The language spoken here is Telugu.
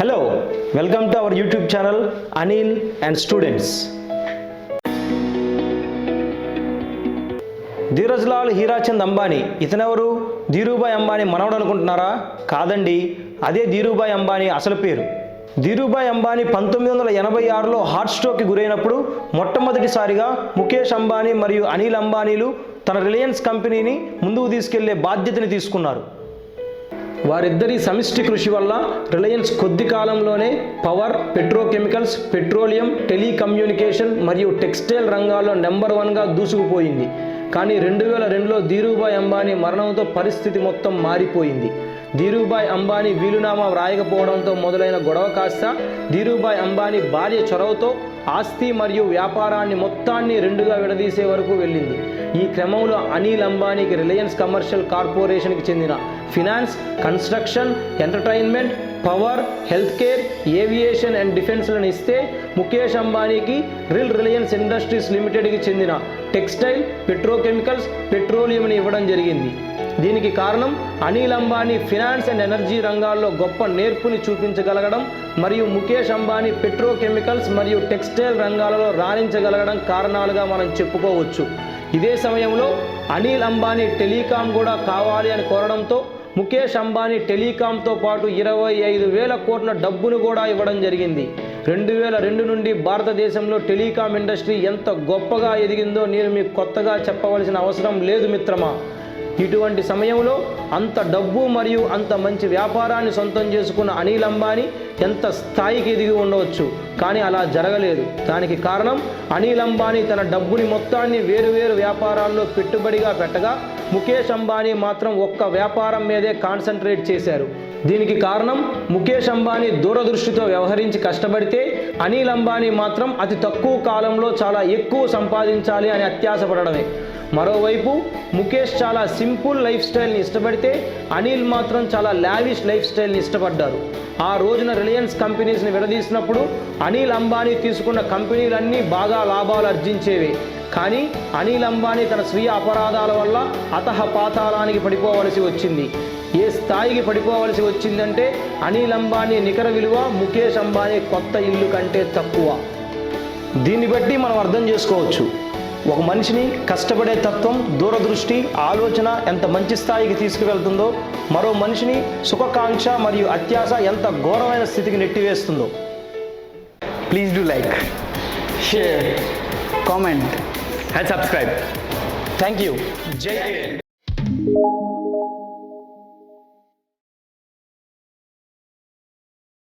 Hello, welcome to our YouTube channel Anil and Students. ధీరజ్లాల్ Hirachand Ambani ఇతనెవరు? Dhirubhai Ambani మనవడు అనుకుంటున్నారా? కాదండి, అదే ధీరుభాయ్ అంబానీ అసలు పేరు. ధీరుభాయ్ అంబానీ 1986లో హార్ట్ స్ట్రోక్కి గురైనప్పుడు మొట్టమొదటిసారిగా ముకేష్ అంబానీ మరియు అనిల్ అంబానీలు తన రిలయన్స్ కంపెనీని ముందుకు తీసుకెళ్లే బాధ్యతని తీసుకున్నారు. వారిద్దరి సమిష్టి కృషి వల్ల రిలయన్స్ కొద్ది కాలంలోనే పవర్, పెట్రోకెమికల్స్, పెట్రోలియం, టెలికమ్యూనికేషన్ మరియు టెక్స్టైల్ రంగాల్లో నెంబర్ 1గా దూసుకుపోయింది. కానీ 2002లో ధీరుభాయ్ అంబానీ మరణంతో పరిస్థితి మొత్తం మారిపోయింది. ధీరుభాయ్ అంబానీ వీలునామా వ్రాయకపోవడంతో మొదలైన గొడవ కాస్త ధీరుభాయ్ అంబానీ భార్య చొరవతో ఆస్తి మరియు వ్యాపారాన్ని మొత్తాన్ని 2గా విడదీసే వరకు వెళ్ళింది. ఈ క్రమంలో అనిల్ అంబానీకి రిలయన్స్ కమర్షియల్ కార్పొరేషన్కి చెందిన finance, construction, entertainment, power, health care, aviation and డిఫెన్స్లను ఇస్తే ముకేష్ అంబానీకి రిలయన్స్ ఇండస్ట్రీస్ లిమిటెడ్కి చెందిన టెక్స్టైల్, పెట్రోకెమికల్స్, పెట్రోలియంని ఇవ్వడం జరిగింది. దీనికి కారణం Anil Ambani finance and energy రంగాల్లో గొప్ప నేర్పుని చూపించగలగడం మరియు ముకేష్ అంబానీ పెట్రోకెమికల్స్ మరియు టెక్స్టైల్ రంగాలలో రాణించగలగడం కారణాలుగా మనం చెప్పుకోవచ్చు. ఇదే సమయంలో అనిల్ అంబానీ టెలికాం కూడా కావాలి అని కోరడంతో ముకేష్ అంబానీ టెలికాంతో పాటు 25,000 కోట్ల డబ్బును కూడా ఇవ్వడం జరిగింది. 2002 నుండి భారతదేశంలో టెలికాం ఇండస్ట్రీ ఎంత గొప్పగా ఎదిగిందో నేను మీకు కొత్తగా చెప్పవలసిన అవసరం లేదు మిత్రమా. ఇటువంటి సమయంలో అంత డబ్బు మరియు అంత మంచి వ్యాపారాన్ని సొంతం చేసుకున్న అనిల్ అంబానీ ఎంత స్థాయికి ఎదిగి ఉండవచ్చు, కానీ అలా జరగలేదు. దానికి కారణం అనిల్ అంబానీ తన డబ్బుని మొత్తాన్ని వేరువేరు వ్యాపారాల్లో పెట్టుబడిగా పెట్టగా ముకేష్ అంబానీ మాత్రం ఒక్క వ్యాపారం మీదే కాన్సన్ట్రేట్ చేశారు. దీనికి కారణం ముకేష్ అంబానీ దూరదృష్టితో వ్యవహరించి కష్టపడితే అనిల్ అంబానీ మాత్రం అతి తక్కువ కాలంలో చాలా ఎక్కువ సంపాదించాలి అని అత్యాశపడడమే. మరోవైపు ముకేష్ చాలా సింపుల్ లైఫ్ స్టైల్ని ఇష్టపడితే అనిల్ మాత్రం చాలా లావిష్ లైఫ్ స్టైల్ని ఇష్టపడ్డారు. ఆ రోజున రిలయన్స్ కంపెనీస్ని విడదీసినప్పుడు అనిల్ అంబానీ తీసుకున్న కంపెనీలన్నీ బాగా లాభాలు ఆర్జించేవే. కానీ అనిల్ అంబానీ తన స్వీయ అపరాధాల వల్ల అతహపాతాళానికి పడిపోవలసి వచ్చింది. ఏ స్థాయికి పడిపోవలసి వచ్చిందంటే అనిల్ అంబానీ నికర విలువ ముకేష్ అంబానీ కొత్త ఇల్లు కంటే తక్కువ. దీన్ని బట్టి మనం అర్థం చేసుకోవచ్చు ఒక మనిషిని కష్టపడే తత్వం, దూరదృష్టి, ఆలోచన ఎంత మంచి స్థాయికి తీసుకువెళ్తుందో, మరో మనిషిని సుఖకాంక్ష మరియు అత్యాశ ఎంత ఘోరమైన స్థితికి నెట్టివేస్తుందో. Please do like, share, comment and subscribe. Thank you. Jai Hind.